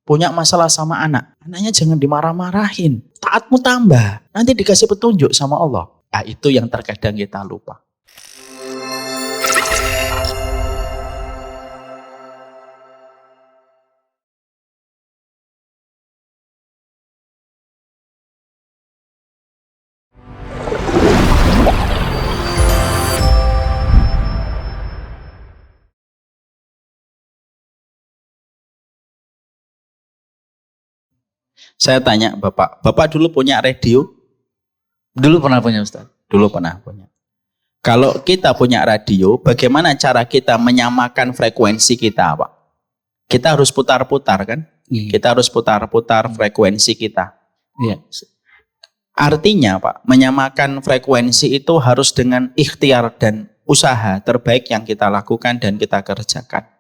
punya masalah sama anak, anaknya jangan dimarah-marahin. Taatmu tambah, nanti dikasih petunjuk sama Allah. Nah, itu yang terkadang kita lupa. Saya tanya Bapak dulu punya radio? Dulu pernah punya Ustaz. Dulu pernah punya. Kalau kita punya radio, bagaimana cara kita menyamakan frekuensi kita, Pak? Kita harus putar-putar kan? Kita harus putar-putar frekuensi kita. Iya. Artinya Pak, menyamakan frekuensi itu harus dengan ikhtiar dan usaha terbaik yang kita lakukan dan kita kerjakan.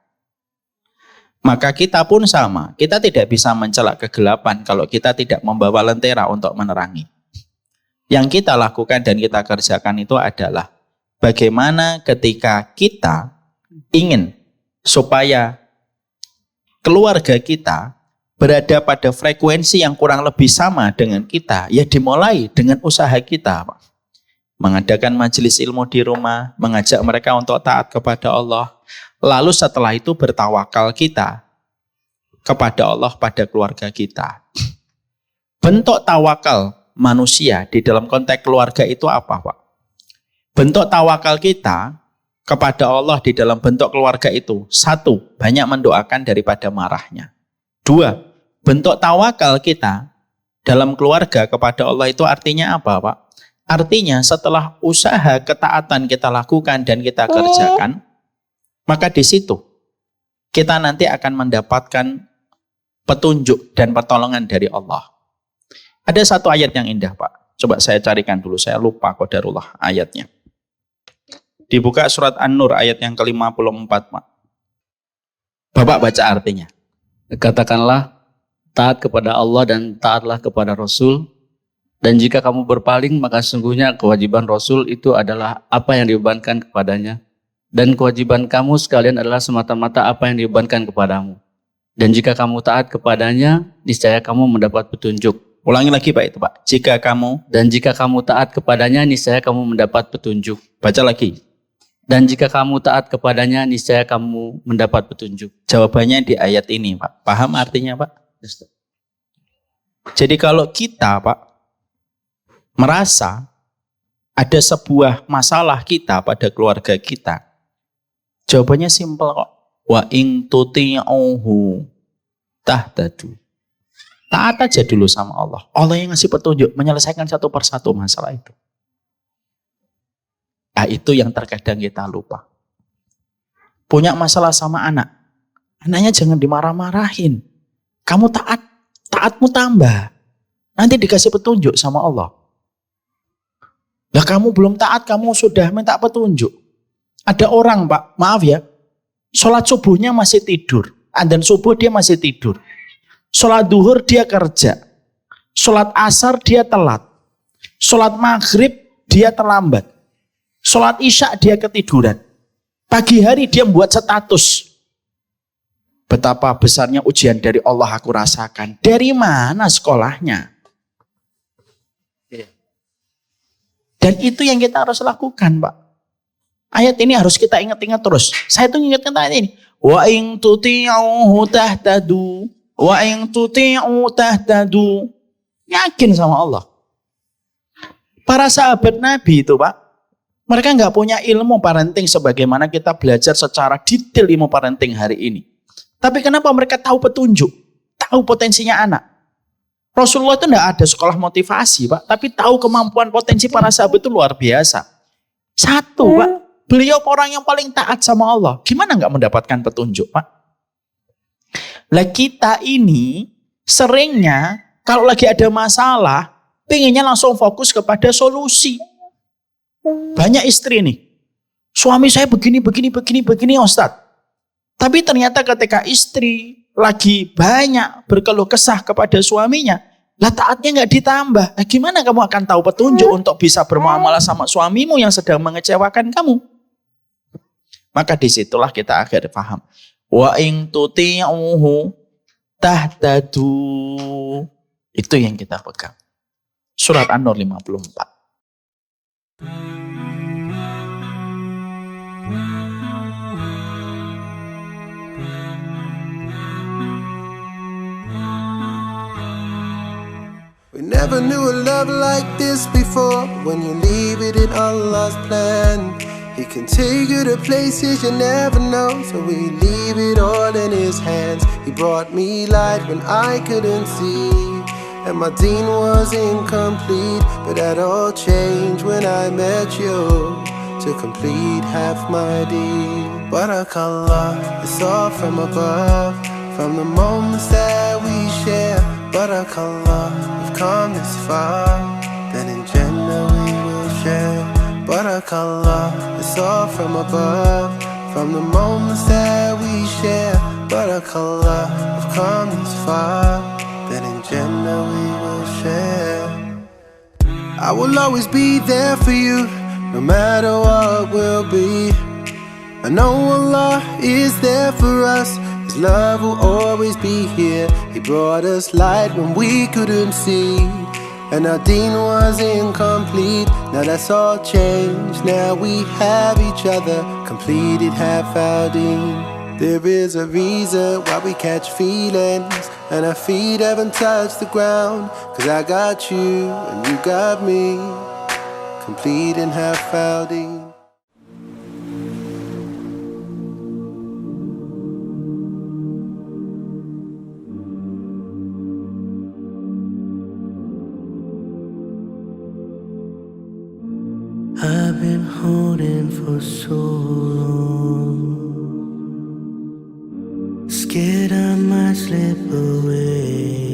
Maka kita pun sama, kita tidak bisa mencelak kegelapan kalau kita tidak membawa lentera untuk menerangi. Yang kita lakukan dan kita kerjakan itu adalah bagaimana ketika kita ingin supaya keluarga kita berada pada frekuensi yang kurang lebih sama dengan kita, ya dimulai dengan usaha kita, Pak. Mengadakan majelis ilmu di rumah, mengajak mereka untuk taat kepada Allah. Lalu setelah itu bertawakal kita kepada Allah pada keluarga kita. Bentuk tawakal manusia di dalam konteks keluarga itu apa, Pak? Bentuk tawakal kita kepada Allah di dalam bentuk keluarga itu, satu, banyak mendoakan daripada marahnya. Dua, bentuk tawakal kita dalam keluarga kepada Allah itu artinya apa, Pak? Artinya setelah usaha ketaatan kita lakukan dan kita kerjakan, maka di situ kita nanti akan mendapatkan petunjuk dan pertolongan dari Allah. Ada satu ayat yang indah, Pak. Coba saya carikan dulu, saya lupa qadarullah ayatnya. Dibuka surat An-Nur ayat yang ke-54, Pak. Bapak baca artinya. Katakanlah, taat kepada Allah dan taatlah kepada Rasul. Dan jika kamu berpaling, maka sungguhnya kewajiban Rasul itu adalah apa yang dibebankan kepadanya. Dan kewajiban kamu sekalian adalah semata-mata apa yang dibebankan kepadamu. Dan jika kamu taat kepadanya, niscaya kamu mendapat petunjuk. Ulangi lagi Pak itu Pak. Dan jika kamu taat kepadanya, niscaya kamu mendapat petunjuk. Baca lagi. Dan jika kamu taat kepadanya, niscaya kamu mendapat petunjuk. Jawabannya di ayat ini Pak. Paham artinya Pak? Jadi kalau kita Pak merasa ada sebuah masalah kita pada keluarga kita, jawabannya simpel kok. Wa in tuti'uhu tahtadu. Taat aja dulu sama Allah. Allah yang ngasih petunjuk menyelesaikan satu persatu masalah itu. Nah, itu yang terkadang kita lupa. Punya masalah sama anak, anaknya jangan dimarah-marahin. Kamu taatmu tambah. Nanti dikasih petunjuk sama Allah. Lah kamu belum taat, kamu sudah minta petunjuk. Ada orang Pak, maaf ya, sholat subuhnya masih tidur. Adzan subuh dia masih tidur. Sholat duhur dia kerja. Sholat asar dia telat. Sholat maghrib dia terlambat. Sholat isya dia ketiduran. Pagi hari dia membuat status. Betapa besarnya ujian dari Allah aku rasakan. Dari mana sekolahnya? Dan itu yang kita harus lakukan Pak. Ayat ini harus kita ingat-ingat terus. Saya tuh ingatkan ayat ini. Wa in tuti'uhu tahtadu. Wa in tuti'u tahtadu. Yakin sama Allah. Para sahabat Nabi itu Pak, mereka nggak punya ilmu parenting sebagaimana kita belajar secara detail ilmu parenting hari ini. Tapi kenapa mereka tahu petunjuk, tahu potensinya anak? Rasulullah itu nggak ada sekolah motivasi Pak, tapi tahu kemampuan potensi para sahabat itu luar biasa. Satu Pak, beliau orang yang paling taat sama Allah. Gimana nggak mendapatkan petunjuk Pak? Lah kita ini seringnya kalau lagi ada masalah, pengennya langsung fokus kepada solusi. Banyak istri nih, suami saya begini Ustadz. Tapi ternyata ketika istri lagi banyak berkeluh kesah kepada suaminya, lah taatnya nggak ditambah. Nah, gimana kamu akan tahu petunjuk untuk bisa bermuamalah sama suamimu yang sedang mengecewakan kamu? Maka disitulah kita akhirnya paham. Wa in tuti'uhu tahtadu. Itu yang kita pegang. Surat An-Nur 54. We never knew a love like this before. When you leave it in Allah's plan, He can take you to places you never know. So we leave it all in His hands. He brought me light when I couldn't see, and my deen was incomplete. But that all changed when I met you, to complete half my deed. Barakallah, it's all from above, from the moments that we share. Barakallah, we've come this far, then in Jannah we will share. Barakallah, it's all from above, from the moments that we share. Barakallah, we've come this far, then in Jannah we will share. I will always be there for you, no matter what will be. I know Allah is there for us. His love will always be here. He brought us light when we couldn't see, and our deen was incomplete. Now that's all changed. Now we have each other, completed half our deen. There is a reason why we catch feelings, and our feet haven't touched the ground. Cause I got you and you got me, completing half our deen. I've been holding for so long, scared I might slip away.